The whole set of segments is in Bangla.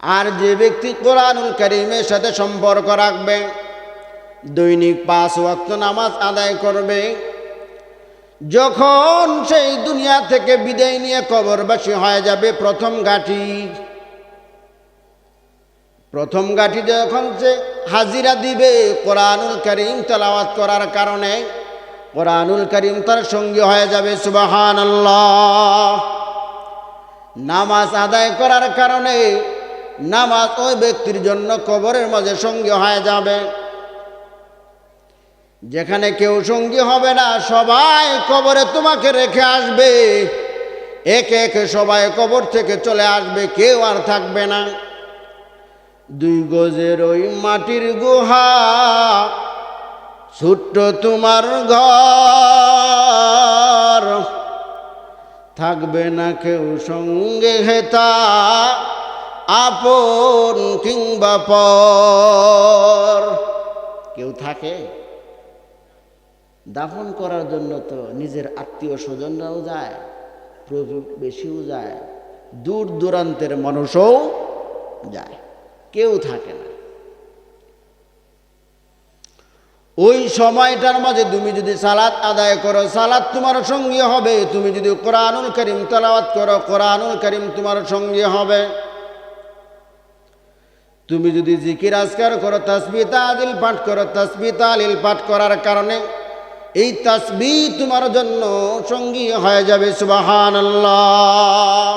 আর যে ব্যক্তি কোরআনুল কারীমের সাথে সম্পর্ক রাখবে, দৈনিক 5 ওয়াক্ত নামাজ আদায় করবে, যখন সেই দুনিয়া থেকে বিদায় নিয়ে কবরবাসী হয়ে যাবে, প্রথম গাঠি যখন সে হাজিরা দিবে কোরআনুল কারীম তেলাওয়াত করার কারণে, কোরআনুল কারীম তার সঙ্গী হয়ে যাবে। সুবহানাল্লাহ। নামাজ আদায় করার কারণে নামাজ ওই ব্যক্তির জন্য কবরের মাঝে সঙ্গী হয়ে যাবে। যেখানে কেউ সঙ্গী হবে না, সবাই কবরে তোমাকে রেখে আসবে, একে একে সবাই কবর থেকে চলে আসবে, কেউ আর থাকবে না। 2 গজের ওই মাটির গুহা, ছোট্ট তোমার ঘর, থাকবে না কেউ সঙ্গে হেতা, আপন কিংবা পর। কেউ থাকে? দাফন করার জন্য তো নিজের আত্মীয় স্বজনরাও যায়, প্রতিবেশীও যায়, দূর দূরান্তের মানুষও যায়, কেউ থাকে না। ওই সময়টার মাঝে তুমি যদি সালাত আদায় করো, সালাত তোমার সঙ্গী হবে। তুমি যদি কোরআনুল কারীম তেলাওয়াত করো, কোরআনুল কারীম তোমার সঙ্গী হবে। তুমি যদি জিকির আজকার করো, তাসবিহ তাহলিল পাঠ করো, তাসবিহ তাহলিল পাঠ করার কারণে এই তাসবিহ তোমার জন্য সঙ্গী হয়ে যাবে। সুবহানাল্লাহ।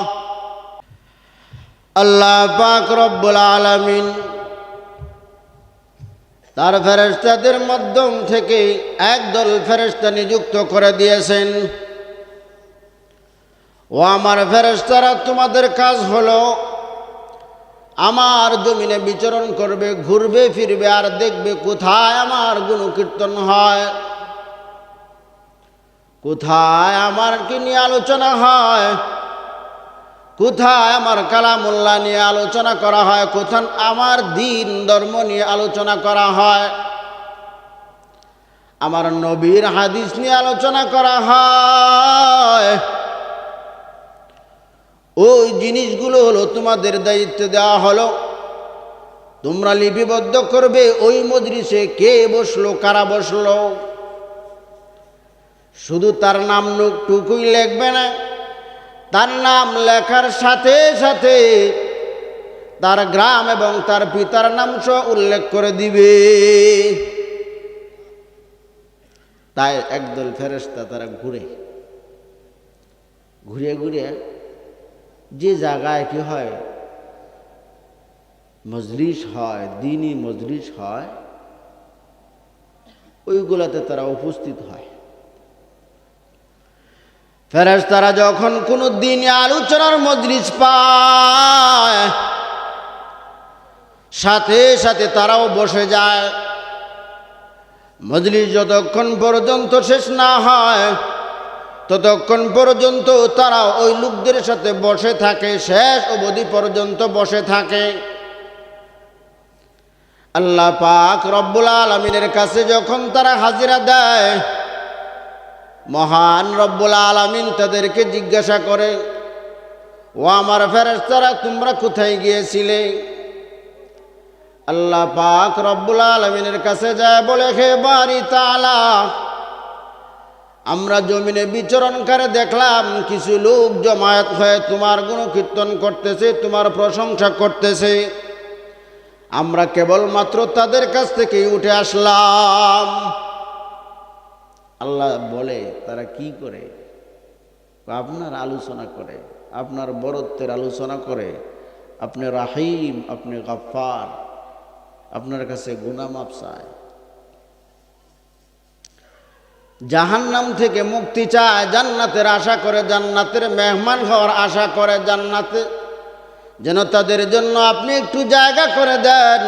আল্লাহ পাক রব্বুল আলামিন তার ফেরেশতাদের মাধ্যম থেকে একদল ফেরেশতা নিযুক্ত করে দিয়েছেন। ও আমার ফেরেশতারা, তোমাদের কাজ হলো আমার জমিনে বিচরণ করবে, ঘুরবে ফিরবে, আর দেখবে কোথায় আমার গুণকীর্তন হয়, কোথায় আমার কি নিয়ে আলোচনা হয়, কোথায় আমার কালামুল্লাহ নিয়ে আলোচনা করা হয়, কোথায় আমার দ্বীন ধর্ম নিয়ে আলোচনা করা হয়, আমার নবীর হাদিস নিয়ে আলোচনা করা হয়। ওই জিনিসগুলো হলো তোমাদের দায়িত্ব দেওয়া হলো, তোমরা লিপিবদ্ধ করবে ওই মজলিসে কে বসলো, কারা বসলো। শুধু তার নাম টুকুই লিখবে না, তার নাম লেখার সাথে সাথে তার গ্রাম এবং তার পিতার নাম সহ উল্লেখ করে দিবে। তাই একদল ফেরেশতা তারা ঘুরে ঘুরে যে জায়গায় কি হয়, মজলিস হয়, দ্বীনি মজলিস হয়, ওইগুলাতে তারা উপস্থিত হয়। ফেরেশতারা যখন কোনো দ্বীনি আলোচনার মজলিস পায়, সাথে সাথে তারাও বসে যায়। মজলিস যতক্ষণ পর্যন্ত শেষ না হয়, ততক্ষণ পর্যন্ত তারা ওই লোকদের সাথে বসে থাকে, শেষ অবধি পর্যন্ত বসে থাকে। আল্লাহ পাক রব্বুল আলামিনের কাছে যখন তারা হাজিরা দেয়, মহান রব্বুল আলামিন তাদেরকে জিজ্ঞাসা করে, ও আমার ফেরেশতারা, তোমরা কোথায় গিয়েছিলে? আল্লাহ পাক রব্বুল আলামিনের কাছে যায় বলে, হে বারি তাআলা, আমরা জমিনে বিচরণ করে দেখলাম কিছু লোক জমায়েত হয়ে তোমার গুণকীর্তন করতেছে, তোমার প্রশংসা করতেছে। আমরা কেবলমাত্র তাদের কাছ থেকেই উঠে আসলাম। আল্লাহ বলে, তারা কি করে? আপনার আলোচনা করে, আপনার বরত্বের আলোচনা করে, আপনি রাহিম, আপনি গফফার, আপনার কাছে গুনাহ মাফ চায়, জাহান্নাম থেকে মুক্তি চায়, জান্নাতের আশা করে, জান্নাতের মেহমান হওয়ার আশা করে, জান্নাতে যেন তাদের জন্য আপনি একটু জায়গা করে দেন,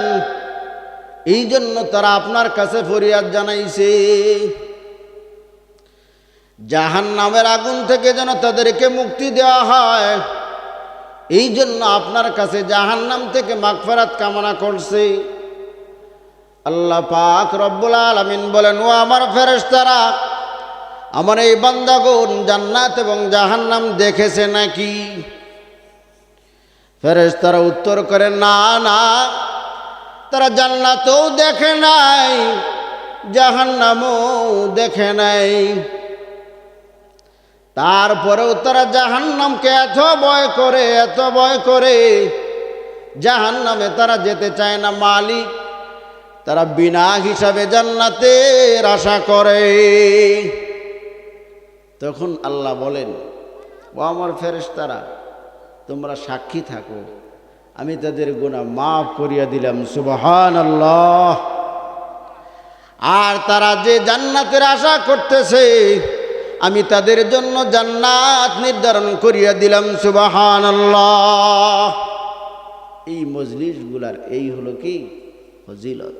এই জন্য তারা আপনার কাছে ফরিয়াদ জানাইছে। জাহান্নামের আগুন থেকে যেন তাদেরকে মুক্তি দেওয়া হয়, এই জন্য আপনার কাছে জাহান্নাম থেকে মাগফিরাত কামনা করছে। আল্লাহ পাক রব্বুল আলামিন বলেন, ও আমার ফেরেশতারা, আমার এই বান্দাগণ জান্নাত এবং জাহান্নাম দেখেছে নাকি? ফেরেশতারা উত্তর করে, না না, তারা জান্নাতও দেখে নাই, জাহান্নামও দেখে নাই, তারপরেও তারা জাহান্নামকে এত ভয় করে, এত ভয় করে, জাহান্নামে তারা যেতে চায় না। মালিক, তারা বিনা হিসাবে জান্নাতের আশা করে। তখন আল্লাহ বলেন, ও আমার ফেরেশতারা, তোমরা সাক্ষী থাকো, আমি তাদের গুনাহ মাফ করিয়া দিলাম। সুবহানাল্লাহ। আর তারা যে জান্নাতের আশা করতেছে, আমি তাদের জন্য জান্নাত নির্ধারণ করিয়া দিলাম। সুবহানাল্লাহ। এই মজলিসগুলার এই হলো কি ফজিলত।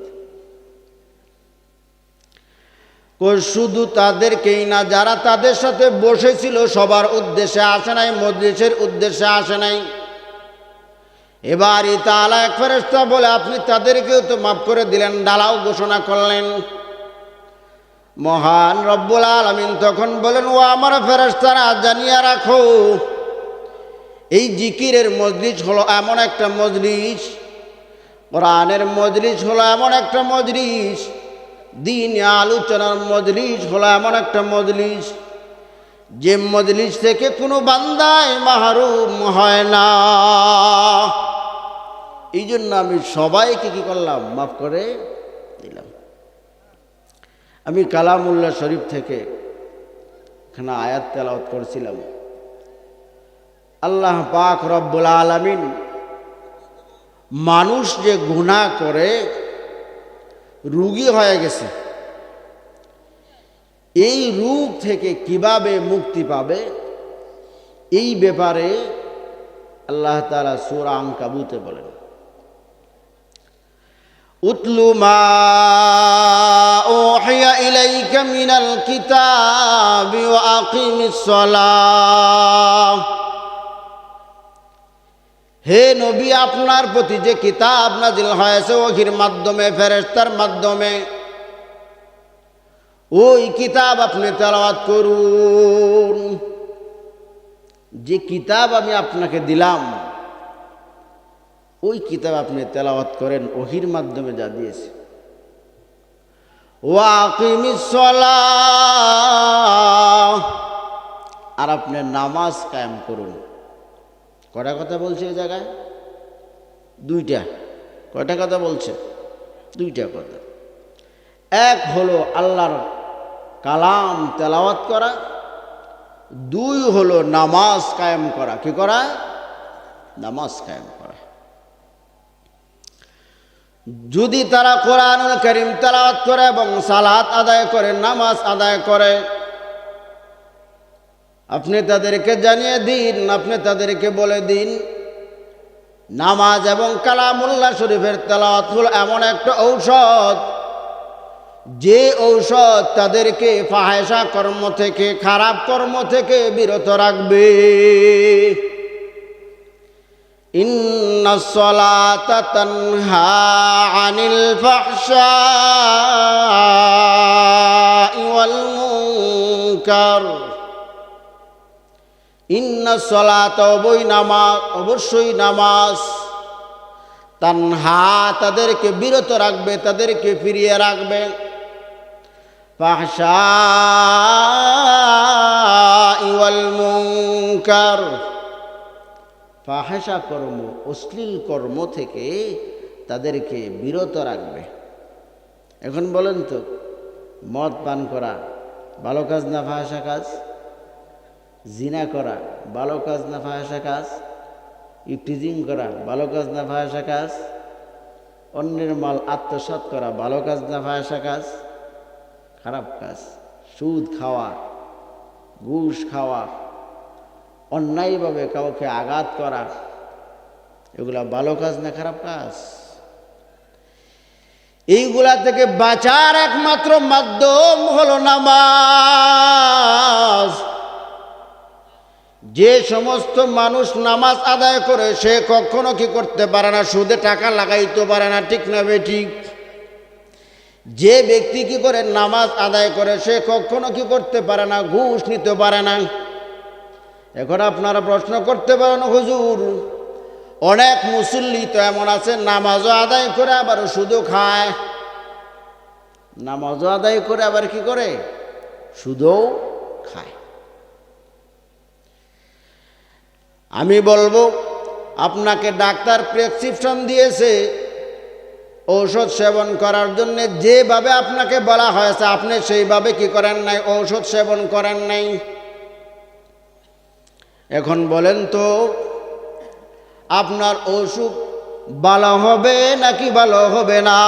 শুধু তাদেরকেই না, যারা তাদের সাথে বসেছিল সবার উদ্দেশ্যে আসে নাই, মজলিসের উদ্দেশ্যে আসে নাই। এবার তাআলা এক ফেরেশতা বলে, আপনি তাদেরকেও তো মাফ করে দিলেন, ডালাও ঘোষণা করলেন। মহান রব্বুল আলামিন তখন বলেন, ও আমার ফেরেশতারা, জানিয়ে রাখো, এই জিকিরের মজলিস হলো এমন একটা মজলিস, কোরআনের মজলিস হলো এমন একটা মজলিস, দিন আলোচনার মজলিস হলো এমন একটা মজলিস, যে মজলিস থেকে কোনো বান্দায় মাহরুম হয় না। এই জন্য আমি সবাইকে কি করলাম, মাফ করে দিলাম। আমি কালামুল্লাহ শরীফ থেকে এখানে আয়াত তেলাওয়াত করছিলাম। আল্লাহ পাক রব্বুল আলামিন মানুষ যে গুনাহ করে রোগী হয়ে গেছে, এই রোগ থেকে কিভাবে মুক্তি পাবে, এই ব্যাপারে আল্লাহ তাআলা সূরা আনকাবুতে বলেন, উতলু মা উহিয়া ইলাইকা মিনাল কিতাবি ওয়া আকিমিস সালাহ। হে নবী, আপনার প্রতি যে কিতাব নাজিল হয়েছে ওহির মাধ্যমে, ফেরেশতার মাধ্যমে, ওই কিতাব আপনি তেলাওয়াত করুন। যে কিতাব আমি আপনাকে দিলাম, ওই কিতাব আপনি তেলাওয়াত করেন, ওহির মাধ্যমে যা দিয়েছে। ওয়া আকিমিস সালাহ, আর আপনি নামাজ কায়েম করুন। কয়টা কথা বলছে এই জায়গায়? দুইটা। কয়টা কথা বলছে? দুইটা কথা। এক হলো আল্লাহর কালাম তেলাওয়াত করা, দুই হলো নামাজ কায়েম করা। কি করা? নামাজ কায়েম করা। যদি তারা কোরআনুল কারীম তেলাওয়াত করে এবং সালাত আদায় করে, নামাজ আদায় করে, আপনি তাদেরকে জানিয়ে দিন, আপনি তাদেরকে বলে দিন, নামাজ এবং কালামুল্লাহ শরীফের তেলাওয়াত হলো এমন একটা ঔষধ, যে ঔষধ তাদেরকে ফাহেশা কর্ম থেকে, খারাপ কর্ম থেকে বিরত রাখবে। ইন্নাস সালাতা তানহা আনিল ফাহশাই ওয়াল মুনকার। ইন্নাস সালাতা, অবশ্যই নামাজ, তানহা, তাদেরকে বিরত রাখবে, তাদেরকে ফিরিয়ে রাখবে, ফাহশাই ওয়াল মুনকার, ফাহেশা কর্ম, অশ্লীল কর্ম থেকে তাদেরকে বিরত রাখবে। এখন বলেন তো, মদ পান করা ভালো কাজ না ফাহেশা কাজ? জিনা করা ভালো কাজ না ফাহেশা কাজ? ইফটিজিং করা ভালো কাজ না ফাহেশা কাজ? অন্যের মাল আত্মসাৎ করা ভালো কাজ না ফাহেশা কাজ? খারাপ কাজ। সুদ খাওয়া, ঘুষ খাওয়া, অন্যায়ভাবে কাউকে আঘাত করা, এগুলা ভালো কাজ না খারাপ কাজ? এইগুলা থেকে বাঁচার একমাত্র মাধ্যম হলো নামাজ। যে সমস্ত মানুষ নামাজ আদায় করে, সে কখনো কি করতে পারে না, সুদে টাকা লাগাইতে পারে না। ঠিক না বেঠিক? যে ব্যক্তি কি করে নামাজ আদায় করে, সে কখনো কি করতে পারে না, ঘুষ নিতে পারে না। এখন আপনারা প্রশ্ন করতে পারেন, হুজুর অনেক মুসল্লি তো এমন আছে নামাজও আদায় করে আবার সুদও খায়, নামাজও আদায় করে আবার কি করে, সুদও খায়। আমি বলবো আপনাকে ডাক্তার প্রেসক্রিপশন দিয়েছে ঔষধ সেবন করার জন্য, যেভাবে আপনাকে বলা হয়েছে আপনি সেইভাবে কি করেন নাই, ঔষধ সেবন করেন নাই। এখন বলেন তো আপনার অসুখ ভালো হবে নাকি ভালো হবে না?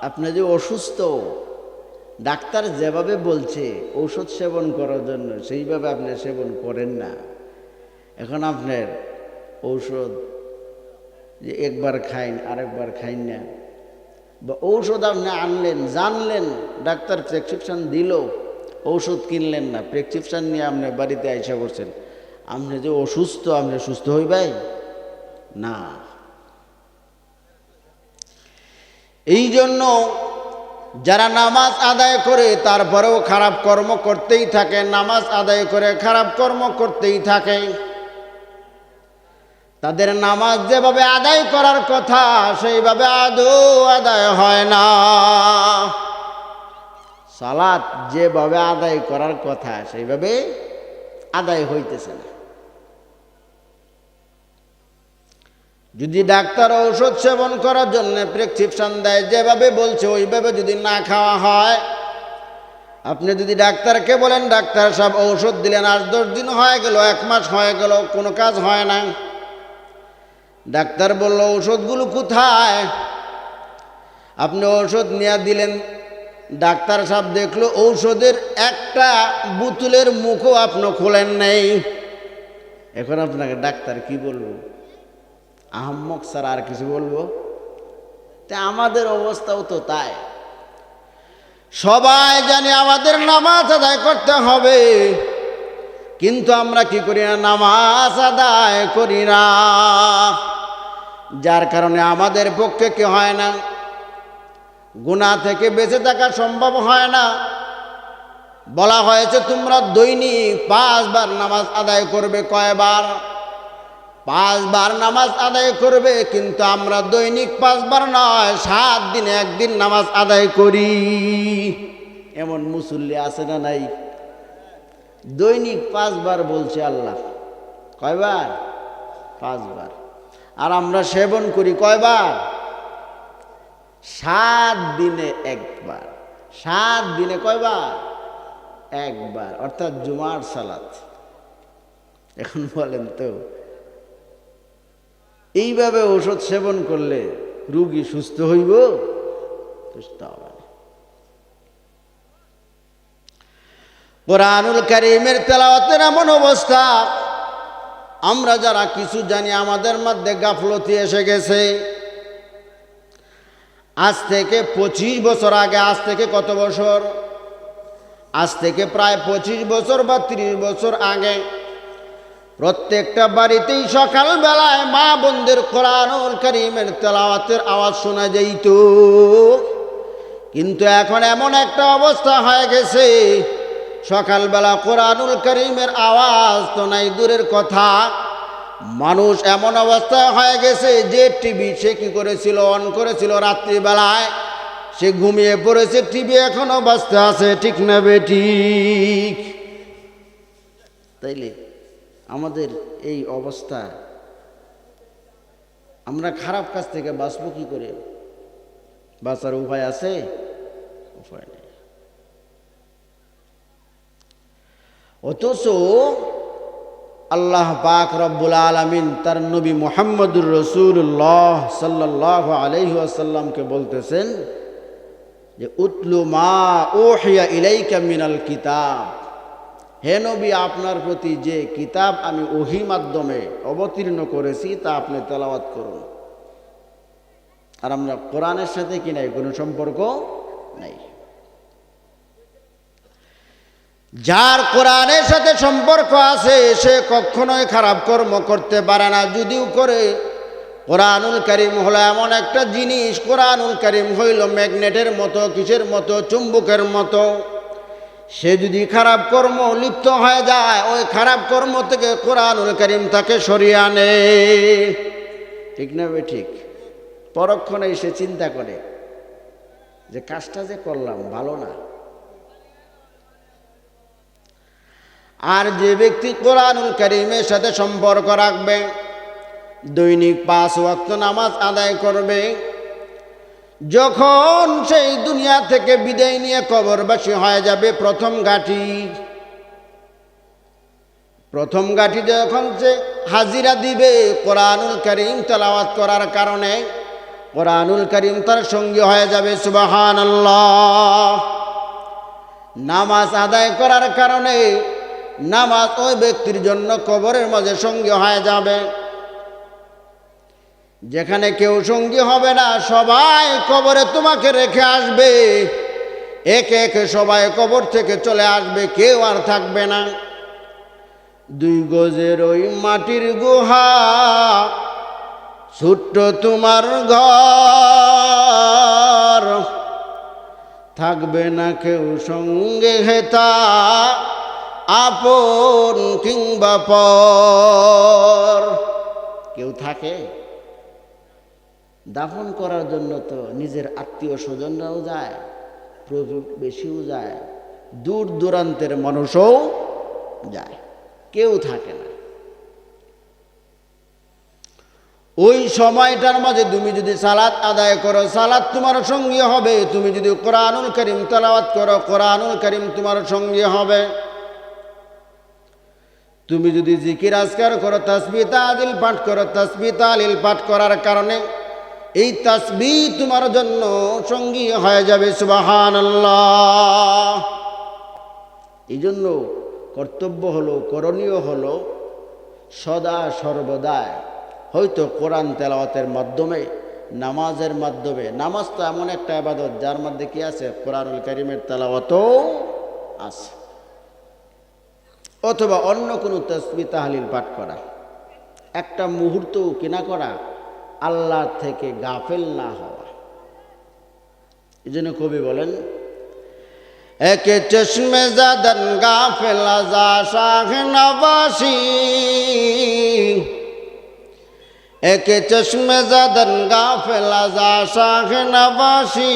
আপনি যে অসুস্থ, ডাক্তার যেভাবে বলছে ঔষধ সেবন করার জন্য সেইভাবে আপনি সেবন করেন না। এখন আপনার ঔষধ যে একবার খাইন আরেকবার খাইন না, বা ঔষধ আপনি আনলেন জানলেন ডাক্তার প্রেসক্রিপশন দিল, ঔষধ কিনলেন না, প্রেসক্রিপশন নিয়ে আপনি বাড়িতে আইসা করছেন, আপনি যে অসুস্থ আপনি সুস্থ হইবেন না। এই জন্য যারা নামাজ আদায় করে তারপরেও খারাপ কর্ম করতেই থাকে, নামাজ আদায় করে খারাপ কর্ম করতেই থাকে, তাদের নামাজ যেভাবে আদায় করার কথা সেইভাবে আদৌ আদায় হয় না। সালাত যেভাবে আদায় করার কথা সেইভাবে আদায় হইতেছে না। যদি ডাক্তার ঔষধ সেবন করার জন্য প্রেসক্রিপশন দেয়, যেভাবে বলছে ওইভাবে যদি না খাওয়া হয়, আপনি যদি ডাক্তারকে বলেন ডাক্তার সাহেব ঔষধ দিলেন, 8-10 দিন হয়ে গেল, 1 মাস হয়ে গেল, কোনো কাজ হয় না। ডাক্তার বলল ঔষধগুলো কোথায়? আপনি ঔষধ নিয়ে দিলেন, ডাক্তার সাহেব দেখলো ঔষধের একটা বোতলের মুখও আপনি খোলেন নেই। এখন আপনাকে ডাক্তার কি বলবো? আহাম্মক স্যার আর কিছু বলবো? তা আমাদের অবস্থাও তো তাই। সবাই জানি আমাদের নামাজ আদায় করতে হবে, কিন্তু আমরা কি করি না, নামাজ আদায় করি না। যার কারণে আমাদের পক্ষে কি হয় না, গুনাহ থেকে বেঁচে থাকা সম্ভব হয় না। বলা হয়েছে তোমরা দৈনিক 5 বার নামাজ আদায় করবে। কয়বার? 5 বার নামাজ আদায় করবে, কিন্তু আমরা দৈনিক 5 বার নয়, 7 দিনে 1 দিন নামাজ আদায় করি। এমন মুসল্লি আছে না নাই? দৈনিক 5 বার বলছে আল্লাহ। কয়বার? 5 বার। আর আমরা সেবন করি কয়বার? 7 দিনে 1 বার। 7 দিনে কয়বার? 1 বার, অর্থাৎ জুমার সালাত। এখন বলেন তো এইভাবে ঔষধ সেবন করলে রোগী সুস্থ হইব? সুস্থ হবে না। কোরআনুল কারীমের তেলাওয়াতের এমন অবস্থা, আমরা যারা কিছু জানি আমাদের মধ্যে গাফলতি এসে গেছে। আজ থেকে 25 বছর আগে, আজ থেকে কত বছর? আজ থেকে প্রায় 25 বছর বা 30 বছর আগে প্রত্যেকটা বাড়িতেই সকালবেলায় মা বোনদের কোরআনুল কারীমের তেলাওয়াতের আওয়াজ শোনা যেত। কিন্তু এখন এমন একটা অবস্থা হয়ে গেছে, সকালবেলা কোরআনুল কারীমের আওয়াজ তো নাই দূরের কথা, মানুষ এমন অবস্থায় হয়ে গেছে যে টিভি সে কি করেছিল, অন করেছিল রাত্রিবেলায়, সে ঘুমিয়ে পড়েছে, টিভি এখনো বাজতে আছে। ঠিক না বেঠিক? তাইলে আমাদের এই অবস্থা, আমরা খারাপ কাজ থেকে বাঁচবো কি করে? বাঁচার উপায় আছে? উপায় নেই। অথচ আল্লাহ পাক রব্বুল আলামিন তার নবী মুহাম্মদুর রাসূলুল্লাহ সাল্লাল্লাহু আলাইহি ওয়াসাল্লামকে বলতেছেন যে উতলু মা উহিয়া ইলাইকা মিনাল কিতাব, হে নবী আপনার প্রতি যে কিতাব আমি ওহী মাধ্যমে অবতীর্ণ করেছি তা আপনি তেলাওয়াত করুন। আর আমরা কোরআনের সাথে কি নাই, কোনো সম্পর্ক নাই। যার কোরআনের সাথে সম্পর্ক আছে সে কখনোই খারাপ কর্ম করতে পারে না। যদিও করে, কোরআনুল কারীম হলো এমন একটা জিনিস, কোরআনুল কারীম হইল ম্যাগনেটের মতো, কিসের মতো, চুম্বকের মতো। সে যদি খারাপ কর্ম লিপ্ত হয়ে যায়, ওই খারাপ কর্ম থেকে কোরআনুল কারীম তাকে সরিয়ে আনে। ঠিক না বে ঠিক? পরক্ষণে সে চিন্তা করে যে কাজটা যে করলাম ভালো না। আর যে ব্যক্তি কোরআনুল কারীমের সাথে সম্পর্ক রাখবে, দৈনিক 5 ওয়াক্ত নামাজ আদায় করবে, যখন সেই দুনিয়া থেকে বিদায় নিয়ে কবরবাসী হয়ে যাবে, প্রথম গাঠি যখন সে হাজিরা দিবে কোরআনুল কারীম তেলাওয়াত করার কারণে, কোরআনুল কারীম তার সঙ্গী হয়ে যাবে। সুবহানাল্লাহ। নামাজ আদায় করার কারণে নামাজ ওই ব্যক্তির জন্য কবরের মাঝে সঙ্গী হয়ে যাবে। যেখানে কেউ সঙ্গী হবে না, সবাই কবরে তোমাকে রেখে আসবে, একে একে সবাই কবর থেকে চলে আসবে, কেউ আর থাকবে না। 2 গজের ওই মাটির গুহা, ছোট্ট তোমার ঘর, থাকবে না কেউ সঙ্গে হেতা, আপন কিংবা পর। কেউ থাকে? দাফন করার জন্য তো নিজের আত্মীয় স্বজনরাও যায়, প্রতিবেশীও যায়, দূর দূরান্তের মানুষও যায়, কেউ থাকে না। ওই সময়টার মাঝে তুমি যদি সালাত আদায় করো, সালাত তোমার সঙ্গী হবে। তুমি যদি কোরআনুল কারীম তেলাওয়াত করো, কোরআনুল কারীম তোমার সঙ্গী হবে। তুমি যদি জিকির আজকার করো, তাসবিহ তাহলিল পাঠ করো, তাসবিহ তাহলিল পাঠ করার কারণে এই তাসবিহ তোমার জন্য সঙ্গী হয়ে যাবে। সুবহানাল্লাহ। এই জন্য কর্তব্য হলো, করণীয় হলো সদা সর্বদা হয়তো কোরআন তেলাওয়াতের মাধ্যমে, নামাজের মাধ্যমে। নামাজ তো এমন একটা ইবাদত যার মধ্যে কি আছে? কোরআনুল কারীমের তেলাওয়াতও আছে। অথবা অন্য কোনো তাসবিহ তাহলিল পাঠ করা, একটা মুহূর্তও কিনা করা, আল্লাহ থেকে গাফেল না হওয়া। এই জন্য কবি বলেন, একে চশমে জাদন গাফেল আজা শাহ নবাসী, একে চশমে জাদন গাফেল আজা শাহ নবাসী,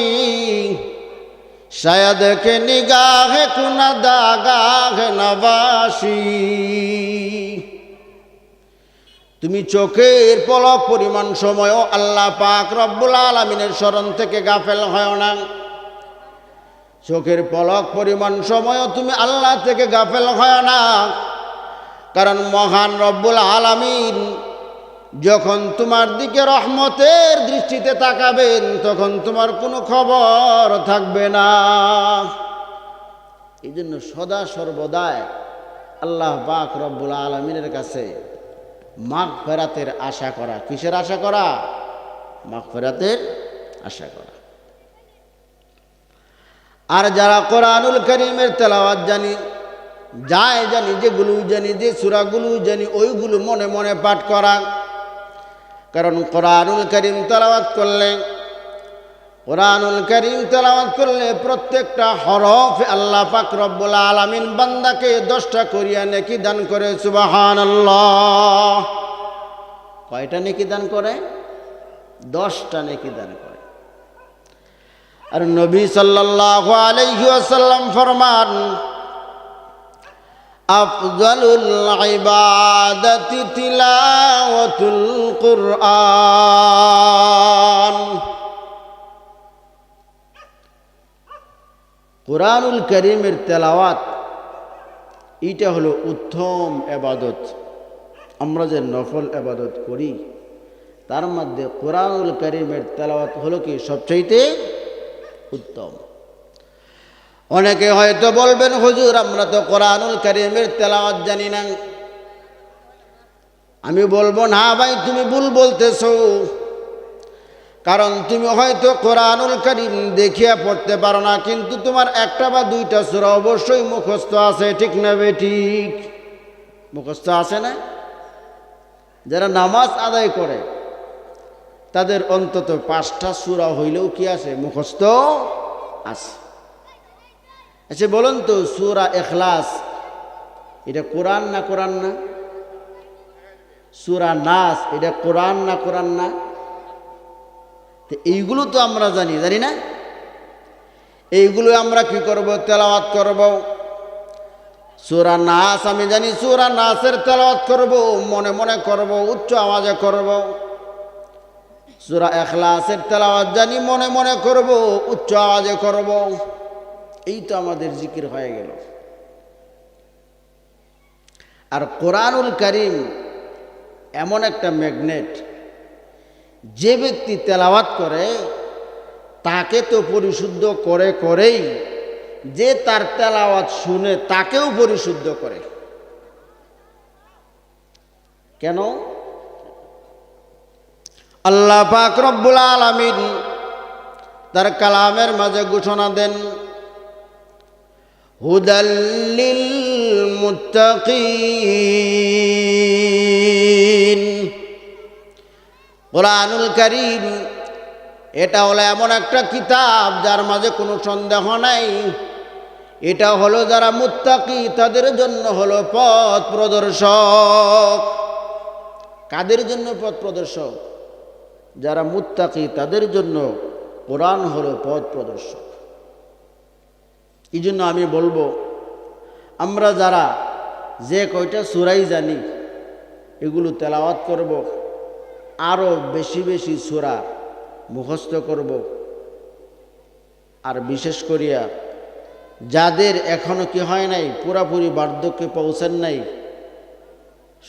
শায়দ কে নিগাহ কুনা দাগাহ নবাসী। তুমি চোখের পলক পরিমাণ সময়ও আল্লাহ পাক রব্বুল আলামিনের স্মরণ থেকে গাফেল হয় না। চোখের পলক পরিমাণ সময়ও তুমি আল্লাহ থেকে গাফেল হয় না, কারণ মহান রব্বুল আলামিন যখন তোমার দিকে রহমতের দৃষ্টিতে তাকাবেন, তখন তোমার কোনো খবর থাকবে না। এই জন্য সদা সর্বদাই আল্লাহ পাক রব্বুল আলামিনের কাছে মাগফিরাতের আশা করা। কিসের আশা করা? মাগফিরাতের আশা করা। আর যারা কোরআনুল কারীমের তেলাওয়াত জানি, যেগুলো জানি, যে সূরাগুলো জানি, ওইগুলো মনে মনে পাঠ করা। কারণ কোরআনুল কারীম তেলাওয়াত করলে প্রত্যেকটা হরফ আল্লাহ পাক রব্বুল আলামিন বান্দাকে 10টা করিয়া নেকি দান করে। সুবহানাল্লাহ। কয়টা নেকি দান করে? 10টা নেকি দান করে। আর নবী সাল্লাল্লাহু আলাইহি ওয়াসাল্লাম ফরমান, আফজালুল ইবাদাতি তিলাওয়াতুল কুরআন। কোরআনুল কারীমের তেলাওয়াত এইটা হলো উত্তম ইবাদত। আমরা যে নফল ইবাদত করি তার মধ্যে কোরআনুল কারীমের তেলাওয়াত হলো কি সবচাইতে উত্তম। অনেকে হয়তো বলবেন, হুজুর আমরা তো কোরআনুল কারীমের তেলাওয়াত জানি না। আমি বলবো, না ভাই, তুমি ভুল বলতেছো। কারণ তুমি হয়তো কোরআনুল কারীম দেখিয়া পড়তে পারো না, কিন্তু তোমার 1টা বা 2টা সূরা অবশ্যই মুখস্থ আছে। ঠিক না বেঠিক? মুখস্থ আছে না? যারা নামাজ আদায় করে তাদের অন্তত 5টা সূরা হইলেও কি আছে? মুখস্থ আছে। আচ্ছা বলুন তো, সূরা ইখলাস এটা কোরআন না কোরআন না? সূরা নাস এটা কোরআন না কোরআন না? তো এইগুলো তো আমরা জানি না? এইগুলো আমরা কি করব? তেলাওয়াত করব। সূরা নাস আমি জানি, সূরা নাসের তেলাওয়াত করব, মনে মনে করব, উচ্চ আওয়াজে করব। সূরা ইখলাসের তেলাওয়াত জানি, মনে মনে করব, উচ্চ আওয়াজে করব। এই তো আমাদের জিকির হয়ে গেল। আর কোরআনুল কারীম এমন একটা ম্যাগনেট, যে ব্যক্তি তেলাওয়াত করে তাকে তো পরিশুদ্ধ করেই যে তার তেলাওয়াত শুনে তাকেও পরিশুদ্ধ করে। কেন? আল্লাহ পাক রব্বুল আলামিন তার কালামের মাঝে ঘোষণা দেন, হুদাল লিল মুত্তাকিন। কোরআনুল কারীম এটা হলো এমন একটা কিতাব যার মাঝে কোনো সন্দেহ নাই। এটা হলো যারা মুত্তাকি তাদের জন্য হলো পথ প্রদর্শক। কাদের জন্য পথ প্রদর্শক? যারা মুত্তাকি তাদের জন্য কোরআন হলো পথ প্রদর্শক। এই জন্য আমি বলবো, আমরা যারা যে কয়টা সূরাই জানি এগুলো তেলাওয়াত করব, আরও বেশি বেশি সূরা মুখস্থ করব। আর বিশেষ করিয়া যাদের এখনো কি হয় নাই, পুরাপুরি বার্ধক্যে পৌঁছেন নাই,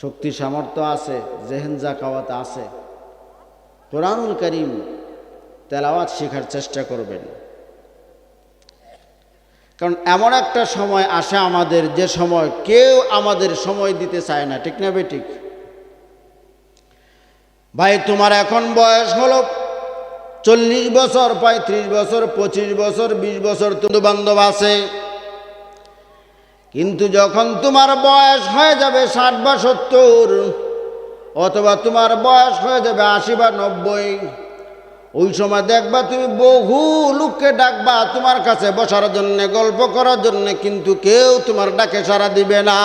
শক্তি সামর্থ্য আছে, জেহেন জাকাওয়াত আছে, কোরআনুল কারীম তেলাওয়াত শেখার চেষ্টা করবেন। কারণ এমন একটা সময় আসে আমাদের, যে সময় কেউ আমাদের সময় দিতে চায় না। ঠিক না বেঠিক? ভাই তোমার এখন বয়স হলো 40 বছর, 35 বছর, 25 বছর, 20 বছর, বন্ধু বান্ধব আছে, কিন্তু যখন তোমার বয়স হয়ে যাবে 60 বা 70, অথবা তোমার বয়স হয়ে যাবে 80 বা 90, ওই সময় দেখবা তুমি বহু লোককে ডাকবা তোমার কাছে বসার জন্য, গল্প করার জন্য, কিন্তু কেউ তোমার ডাকে সাড়া দিবে না।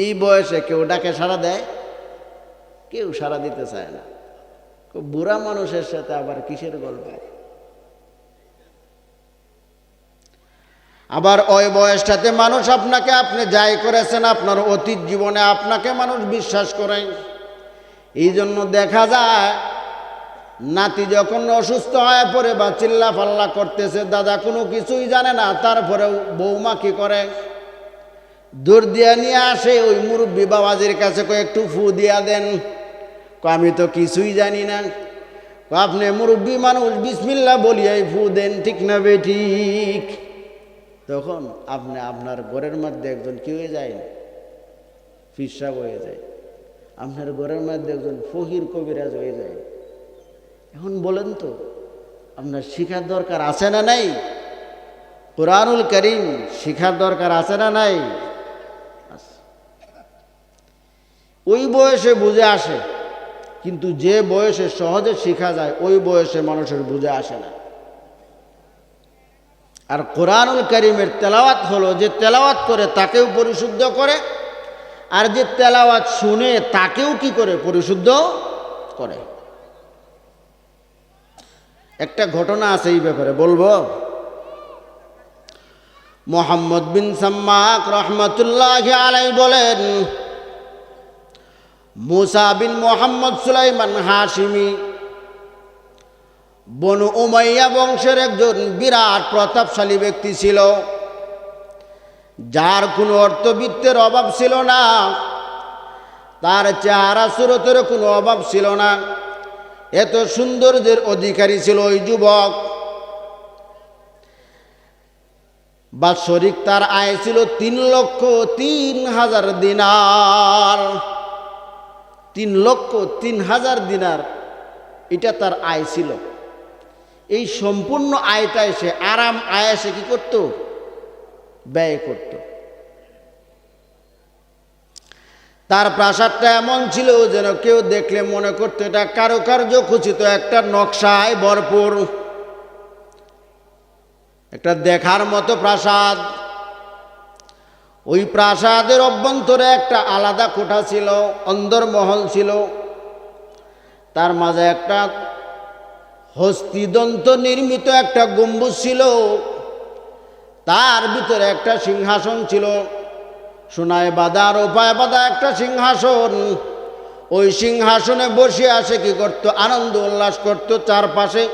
এই বয়সে কেউ ডাকে সাড়া দেয়? কেউ সাড়া দিতে চায় না। বুড়া মানুষের সাথে আবার কিসের গল্প? আবার ওই বয়সটাতে মানুষ আপনাকে, আপনি যাই করেছেন আপনার অতীত জীবনে, আপনাকে মানুষ বিশ্বাস করে। এই জন্য দেখা যায় নাতি যখন অসুস্থ হয়ে পড়ে বা চিল্লা ফাল্লা করতেছে, দাদা কোনো কিছুই জানে না, তারপরে বৌমা কি করে? দৌড় দিয়া নিয়ে আসে ওই মুরব্বী বাবাজির কাছে, একটু ফু দিয়া দেন। আমি তো কিছুই জানি না। আপনি মুরব্বী মানুষ, বিসমিল্লাহ বলিয়াই ফু দেন। ঠিক না বেঠিক? তখন আপনি আপনার ঘরের মধ্যে একজন কি হয়ে যায়? ফিরসাব হয়ে যায়। আপনার ঘরের মধ্যে একজন ফকির কবিরাজ হয়ে যায়। এখন বলেন তো, আপনার শিখার দরকার আছে না নাই? কোরআনুল কারীম শিখার দরকার আছে না নাই? ওই বয়সে বুঝে আসে, কিন্তু যে বয়সে সহজে শেখা যায় ওই বয়সে মানুষের বুঝে আসে না। আর কোরআনুল কারীমের তেলাওয়াত হলো, যে তেলাওয়াত করে তাকেও পরিশুদ্ধ করে, আর যে তেলাওয়াত শুনে তাকেও কি করে? পরিশুদ্ধ করে। একটা ঘটনা আছে এই ব্যাপারে, বলবো। মুহাম্মদ বিন সাম্মাক রহমাতুল্লাহি আলাইহি বলেন, মুসা বিন মুহাম্মদ সুলাইমান হাশিমি বনু উমাইয়া বংশের একজন বিরাট প্রতাপশালী ব্যক্তি ছিল, যার কোনো অর্থবিত্তের অভাব ছিল না, তার চেহারা সুরতের কোনো অভাব ছিল না। এত সৌন্দর্যের অধিকারী ছিল ওই যুবক। বাৎসরিক তার আয় ছিল 3,03,000 দিনার। 3,03,000 দিনার এটা তার আয় ছিল। এই সম্পূর্ণ আয়টা এসে আরাম আয়াসে কি করত? ব্যয় করত। তার প্রাসাদটা এমন ছিল যেন কেউ দেখলে মনে করতো এটা কারুকার্য খচিত একটা নকশায় ভরপুর। একটা দেখার মতো প্রাসাদ। ওই প্রাসাদের অভ্যন্তরে একটা আলাদা কোঠা ছিল, অন্দরমহল ছিল। তার মাঝে একটা হস্তিদন্ত নির্মিত একটা গম্বুজ ছিল। তার ভিতরে একটা সিংহাসন ছিল, সোনায় বাঁধা রূপায় বাঁধা একটা সিংহাসন। ওই সিংহাসনে বসে আসে কি করতো, আনন্দ উল্লাস করতো। চারপাশে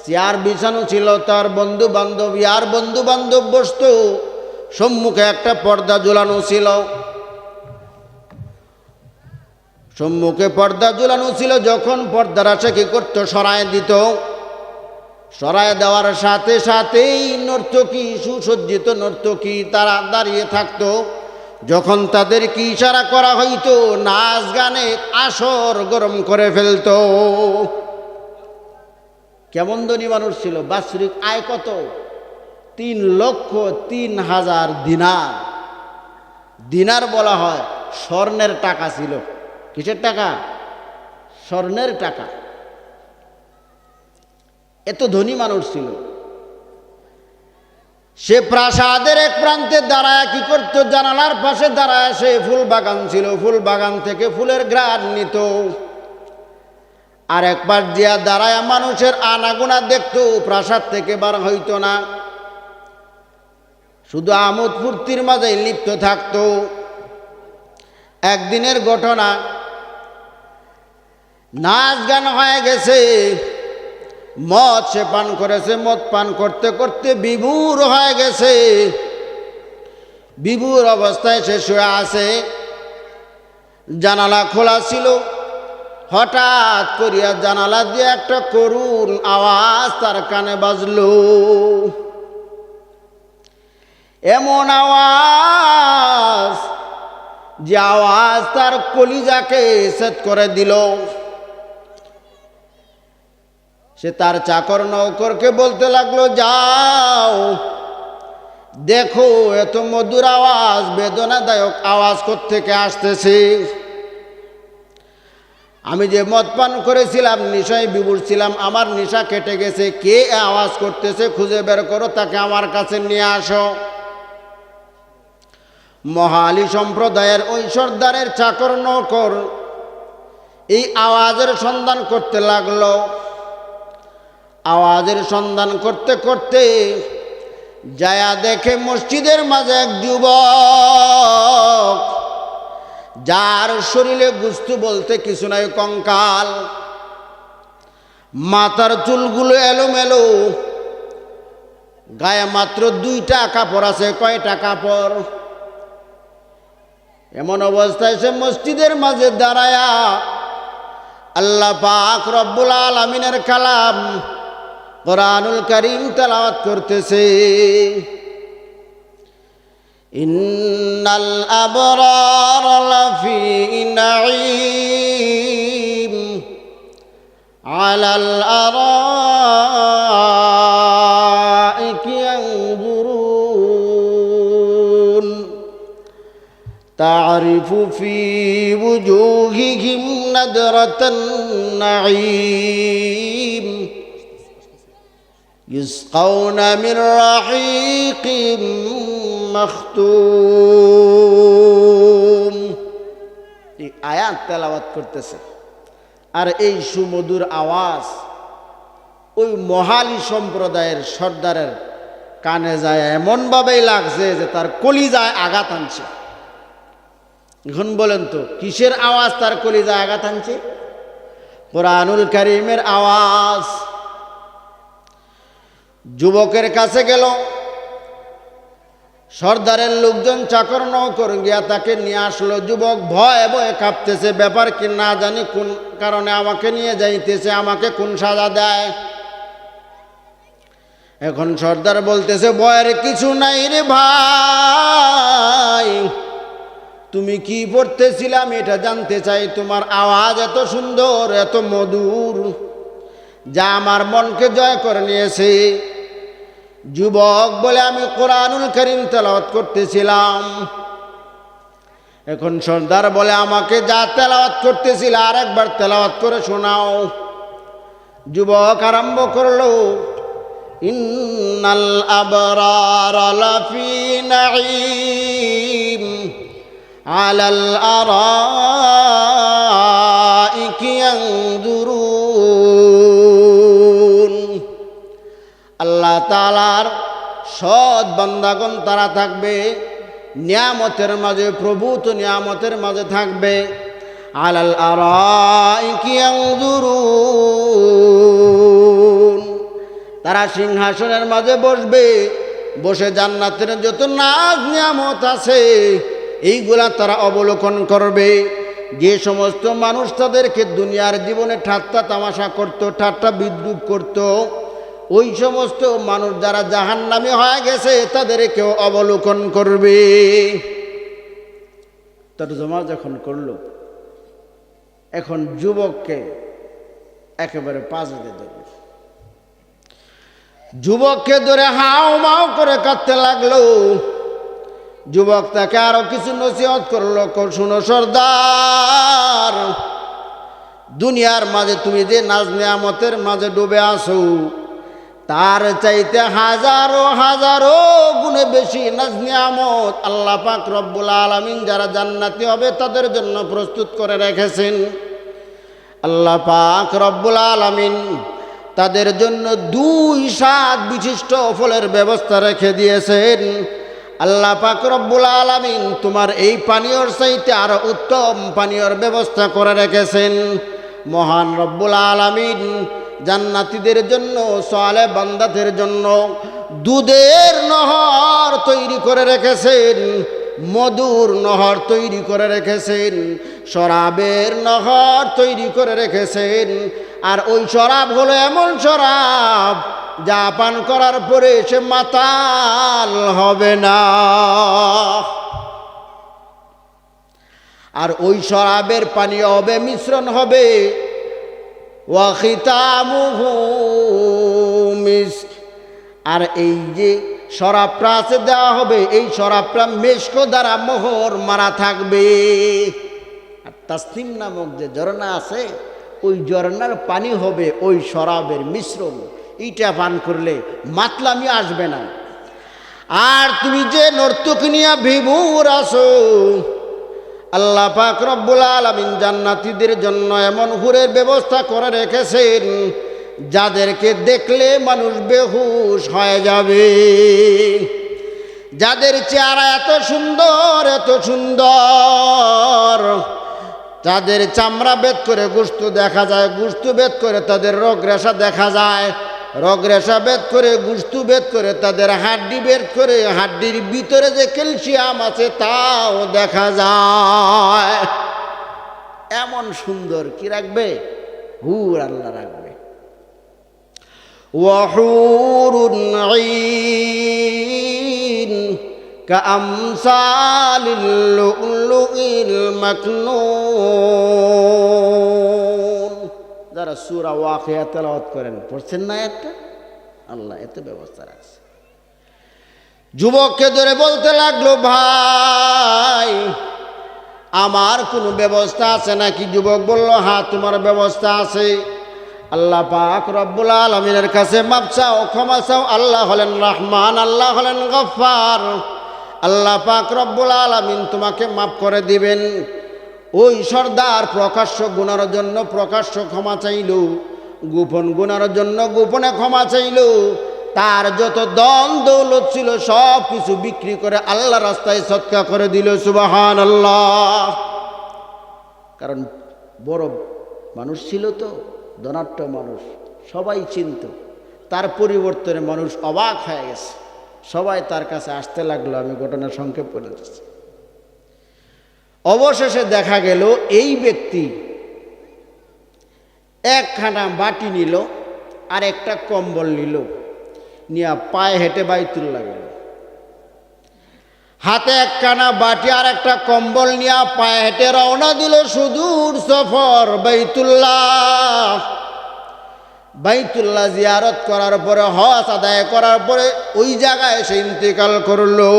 চেয়ার বিছানো ছিল, তার বন্ধু বান্ধব আর বন্ধু বান্ধব বসতো। সম্মুখে একটা পর্দা ঝুলানো ছিল, সম্মুখে পর্দা ঝুলানো ছিল। যখন পর্দারা সে কি করতো, সরায় দিত। সরায় দেওয়ার সাথে সাথেই নর্তকী, সুসজ্জিত নর্তকী তারা দাঁড়িয়ে থাকতো। যখন তাদেরকে ইশারা করা হইতো, নাচ গানে আসর গরম করে ফেলতো। কেমন ধনী মানুষ ছিল। বাৎসরিক আয় কত? 3,03,000 দিনার। দিনার বলা হয় স্বর্ণের টাকা ছিল। কিসের টাকা? স্বর্ণের টাকা। এত ধনী মানুষ ছিল। সে প্রাসাদের এক প্রান্তে দাঁড়ায় কি করত, জানালার পাশে দাঁড়ায়। সে ফুল বাগান ছিল, ফুল বাগান থেকে ফুলের ঘ্রাণ নিত। আর একবার দিয়া দাঁড়ায় মানুষের আনাগোনা দেখতো, প্রাসাদ থেকে বার হইতো না, শুধু আমোদ ফুর্তির মাঝে লিপ্ত থাকতো। একদিনের ঘটনা, নাচ গান হয়ে গেছে, মদ সে পান করেছে। মদ পান করতে করতে বিভোর হয়ে গেছে। বিভোর অবস্থায় সে শুয়ে আছে। জানালা খোলা ছিল। হঠাৎ করিয়া জানালা দিয়ে একটা করুণ আওয়াজ তার কানে বাজলো। এমন আওয়াজ যে আওয়াজ তার কলিজাকে সেট করে দিল। সে তার চাকর নৌকরকে বলতে লাগলো, যাও দেখো এত মধুর আওয়াজ, বেদনাদায়ক আওয়াজ কোত্থেকে আসতেছে। আমি যে মদ পান করেছিলাম, নেশায় বিভোর ছিলাম, আমার নেশা কেটে গেছে। কে আওয়াজ করতেছে খুঁজে বের করো, তাকে আমার কাছে নিয়ে আসো। মহালি সম্প্রদায়ের ওই সর্দারের চাকর নৌকর এই আওয়াজের সন্ধান করতে লাগলো। আওয়াজের সন্ধান করতে করতে যায়া দেখে মসজিদের মাঝে এক যুবক, যার শরীরে গুস্তু বলতে কিছু নাই, কঙ্কাল। মাথার চুলগুলো এলোমেলো, গায়ে মাত্র 2টা কাপড় আছে। কয়টা কাপড়? এমন অবস্থায় সে মসজিদের মাঝে দাঁড়ায়া আল্লাহ পাক রব্বুল আলামিনের কালাম কোরআনুল কারীম তেলাওয়াত করতেছে। ইন্নাল আবরার লাফি নাঈম আলাল আরাইকি ইয়ানজুরুন তা'রিফু ফি ওয়ুজুহিহিম নাদরাতান নাঈম ইসকাউনা মির রাহিকিম মাখতুম। এই আয়াত তেলাওয়াত করতেছে। আর এই সুমধুর আওয়াজ ওই মহালি সম্প্রদায়ের সর্দারের কানে যায়, এমনভাবেই লাগছে যে তার কলিজায় আঘাত আনছে। এখন বলেন তো কিসের আওয়াজ তার কলিজায় আঘাত আনছে? কোরআনুল কারীমের আওয়াজ। যুবকের কাছে গেল, সর্দারের লোকজন চাকর নৌকর গিয়া তাকে নিয়ে আসলো। যুবক ভয়ে ভয়ে কাঁপতেছে, ব্যাপার কি না জানি, কোন কারণে আমাকে নিয়ে যাইতেছে, আমাকে কোন সাজা দেয়। এখন সর্দার বলতেছে, ভয়ের কিছু নাই রে ভাই, তুমি কি পড়তেছিলাম এটা জানতে চাই। তোমার আওয়াজ এত সুন্দর, এত মধুর, যা আমার মনকে জয় করে নিয়েছে। যুবক বলে, আমি কোরআনুল কারীম তেলাওয়াত করতেছিলাম। এখন সর্দার বলে, আমাকে যা তেলাওয়াত করতেছিল আর একবার তেলাওয়াত করে শোনাও। যুবক আরম্ভ করলো, ইন্নাল আবরারা লাফি নাঈম আলাল আরাইকি ইয়ানজুরুন। আল্লাহ তাআলার সৎ বান্দাগণ তারা থাকবে নিয়ামতের মাঝে, প্রভূত নিয়ামতের মাঝে থাকবে। আলাল আরাইকি ইয়ানজুরুন, তারা সিংহাসনের মাঝে বসবে, বসে জান্নাতের যত নাজ নিয়ামত আছে এইগুলা তারা অবলোকন করবে। যে সমস্ত মানুষ তাদেরকে দুনিয়ার জীবনে ঠাট্টা তামাশা করত, ঠাট্টা বিদ্রুপ করত, ওই সমস্ত মানুষ যারা জাহান্নামী হয়ে গেছে তাদেরকেও অবলোকন করবে। তর্জমা যখন করলো, এখন যুবককে একেবারে পাশে ধরল, যুবককে ধরে হাও মাও করে কাঁদতে লাগলো। যুবক তাকে আরো কিছু নসিহত করলো, শুনো সর্দার, দুনিয়ার মাঝে তুমি যে নাজ নিয়ামতের মাঝে ডুবে আসো, তার চাইতে হাজারো হাজারো গুণে বেশি নাজ নিয়ামত আল্লাহ পাক রব্বুল আলামিন যারা জান্নাতি হবে তাদের জন্য প্রস্তুত করে রেখেছেন। আল্লাহ পাক রব্বুল আলামিন তাদের জন্য 2 স্বাদ বিশিষ্ট ফলের ব্যবস্থা রেখে দিয়েছেন। আল্লাহ পাক রব্বুল আলামিন তোমার এই পানীয়র চাইতে আরো উত্তম পানীয়র ব্যবস্থা করে রেখেছেন। মহান রব্বুল আলামিন জান্নাতীদের জন্য, সালেহ বান্দাদের জন্য দুধের নহর তৈরি করে রেখেছেন, মধুর নহর তৈরি করে রেখেছেন, শরাবের নহর তৈরি করে রেখেছেন। আর ওই শরাব হলো এমন শরাব যা পান করার পরে সে মাতাল হবে না। আর ওই শরাবের পানি হবে, মিশ্রণ হবে ওয়া খিতামুহু মিস্ক। আর এই যে শরাবটা আছে দেওয়া হবে, এই শরাবটা মেশক দ্বারা মোহর মারা থাকবে। আর তাসনিম নামক যে ঝর্ণা আছে, ওই ঝর্ণার পানি হবে ওই শরাবের মিশ্রণ। এইটা পান করলে মাতলামি আসবে না। আর তুমি যে নর্তকী নিয়া বিভোর আছো, আল্লাহ পাক রব্বুল আলামিন জান্নাতীদের জন্য এমন হুরের ব্যবস্থা করে রেখেছেন যাদেরকে দেখলে মানুষ বেহুশ হয়ে যাবে। যাদের চেহারা এত সুন্দর, এত সুন্দর, তাদের চামড়া বেদ করে গোশত দেখা যায়, গোশত বেদ করে তাদের রগ রেশা দেখা যায়, রগ রেশা বেদ করে গোশত বেদ করে তাদের হাড্ডি বেদ করে, হাড্ডির ভিতরে যে ক্যালসিয়াম আছে তাও দেখা যায়। এমন সুন্দর কি রাখবে? হুর আল্লাহ রাখবে। ওয়াহুরুন আইন কাআমসালিল লুলুইল মাকনুন। যারা সূরা ওয়াকিয়া তেলাওয়াত করেন, পড়ছেন না একটা? আল্লাহ এত ব্যবস্থা রাখছে। যুবককে ধরে বলতে লাগলো, ভাই আমার কোনো ব্যবস্থা আছে নাকি? যুবক বলল, হ্যাঁ তোমার ব্যবস্থা আছে। আল্লাহ পাক রব্বুল আলামিনের কাছে মাপ চাও, ক্ষমা চাও। আল্লাহ হলেন রহমান, আল্লাহ হলেন গফফার। আল্লাহ পাক রব্বুল আলামিন তোমাকে মাফ করে দিবেন। ওই সর্দার প্রকাশ্য গুনার জন্য প্রকাশ্য ক্ষমা চাইল, গোপন গুনার জন্য গোপনে ক্ষমা চাইল। তার যত ধন দৌলত ছিল সব কিছু বিক্রি করে আল্লাহ রাস্তায় সদকা করে দিল। সুবহানাল্লাহ। কারণ বড় মানুষ ছিল তো, ধনাঢ্য মানুষ, সবাই চিনত। তার পরিবর্তনে মানুষ অবাক হয়ে গেছে, সবাই তার কাছে আসতে লাগলো। আমি ঘটনা সংক্ষেপ করে দিচ্ছি। অবশেষে দেখা গেল এই ব্যক্তি একখানা বাটি নিল আর একটা কম্বল নিল, নিয়ে পায়ে হেঁটে বাইতুল্লাহ গেল। হাতে একখানা বাটি আর একটা কম্বল নিয়ে পায়ে হেঁটে রওনা দিল সুদূর সফর বাইতুল্লাহ। বাইতুল্লাহ জিয়ারত করার পরে, হজ আদায় করার পরে ওই জায়গায় সে ইন্তেকাল করলো।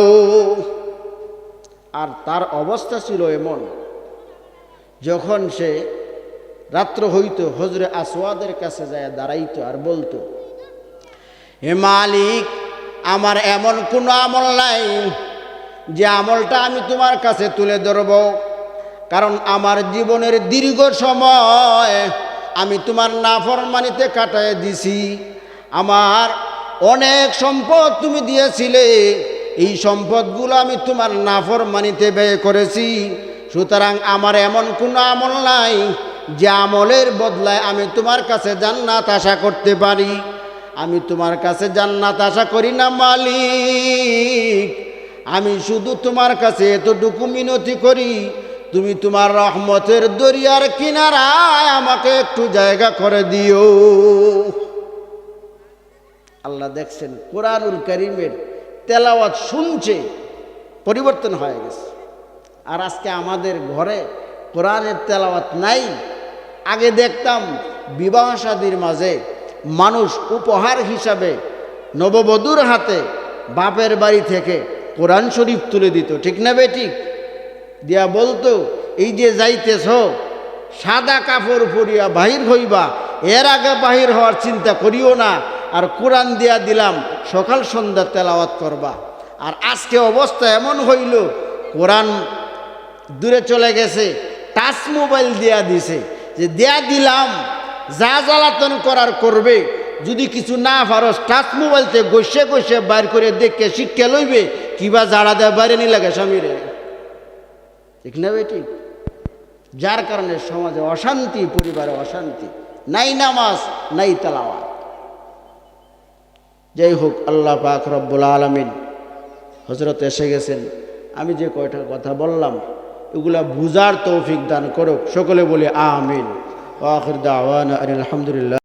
আর তার অবস্থা ছিল এমন, যখন সে রাত্র হইতো হজরে আসওয়াদের কাছে যায় দাঁড়াইতো আর বলতো, হে মালিক, আমার এমন কোনো আমল নাই যে আমলটা আমি তোমার কাছে তুলে ধরব, কারণ আমার জীবনের দীর্ঘ সময় আমি তোমার নাফরমানিতে কাটায় দিছি। আমার অনেক সম্পদ তুমি দিয়েছিলে, এই সম্পদগুলো আমি তোমার নাফরমানিতে ব্যয় করেছি। সুতরাং আমার এমন কোনো আমল নাই যে আমলের বদলায় আমি তোমার কাছে জান্নাত আশা করতে পারি। আমি তোমার কাছে জান্নাত আশা করি না মালিক, আমি শুধু তোমার কাছে এতটুকু মিনতি করি, তুমি তোমার রহমতের দরিয়ার কিনারায় আমাকে একটু জায়গা করে দিও। আল্লাহ দেখছেন কোরআনুল কারীমের তেলাওয়াত শুনছে, পরিবর্তন হয়ে গেছে। আর আজকে আমাদের ঘরে কোরআনের তেলাওয়াত নাই। আগে দেখতাম বিবাহ শাদীর মাঝে মানুষ উপহার হিসাবে নববধূর হাতে বাপের বাড়ি থেকে কোরআন শরীফ তুলে দিত, ঠিক না বেঠিক? দিয়া বলতো, এই যে যাইতেছ সাদা কাপড় পরিয়া বাহির হইবা, এর আগে বাহির হওয়ার চিন্তা করিও না, আর কোরআন দিয়া দিলাম, সকাল সন্ধ্যা তেলাওয়াত করবা। আর আজকে অবস্থা এমন হইল, কোরআন দূরে চলে গেছে, টাচ মোবাইল দেয়া দিছে, যে দেয়া দিলাম, যা জ্বালাতন করার করবে, যদি কিছু না পারস টাচ মোবাইলতে গসে গসে বাইর করে দেখে শিক্ষা লইবে, কিবা জাড়া দেয় বাইরে নি লাগে স্বামীরে, ঠিক না বেটি? যার কারণে সমাজে অশান্তি, পরিবারে অশান্তি, নাই নামাজ নাই তেলাওয়াত। যাই হোক, আল্লাহ পাক রব্বুল আলামিন হযরত এসে গেছেন, আমি যে কয়টা কথা বললাম এগুলা বুঝার তৌফিক দান করুক। সকলে বলি আমিন। ওয়া আখির দাওয়ানা আলহামদুলিল্লাহ।